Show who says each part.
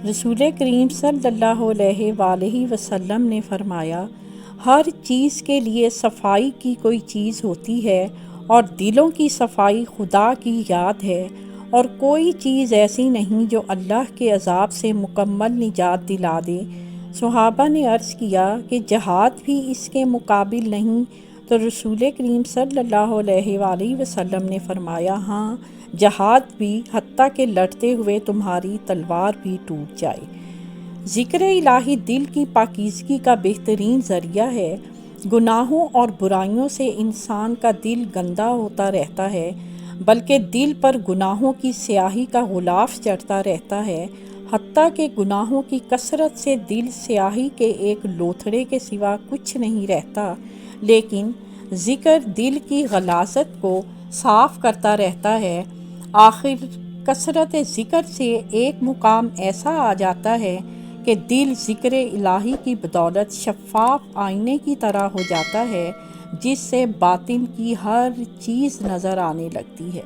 Speaker 1: رسول کریم صلی اللہ علیہ وآلہ وسلم نے فرمایا، ہر چیز کے لیے صفائی کی کوئی چیز ہوتی ہے اور دلوں کی صفائی خدا کی یاد ہے، اور کوئی چیز ایسی نہیں جو اللہ کے عذاب سے مکمل نجات دلا دے۔ صحابہ نے عرض کیا کہ جہاد بھی اس کے مقابل نہیں؟ تو رسول کریم صلی اللہ علیہ وآلہ وسلم نے فرمایا، ہاں، جہاد بھی، حتیٰ کہ لڑتے ہوئے تمہاری تلوار بھی ٹوٹ جائے۔ ذکر الہی دل کی پاکیزگی کا بہترین ذریعہ ہے۔ گناہوں اور برائیوں سے انسان کا دل گندا ہوتا رہتا ہے، بلکہ دل پر گناہوں کی سیاہی کا غلاف چڑھتا رہتا ہے، حتیٰ کہ گناہوں کی کثرت سے دل سیاہی کے ایک لوتھڑے کے سوا کچھ نہیں رہتا، لیکن ذکر دل کی غلاظت کو صاف کرتا رہتا ہے۔ آخر کثرت ذکر سے ایک مقام ایسا آ جاتا ہے کہ دل ذکر الہی کی بدولت شفاف آئینے کی طرح ہو جاتا ہے، جس سے باطن کی ہر چیز نظر آنے لگتی ہے۔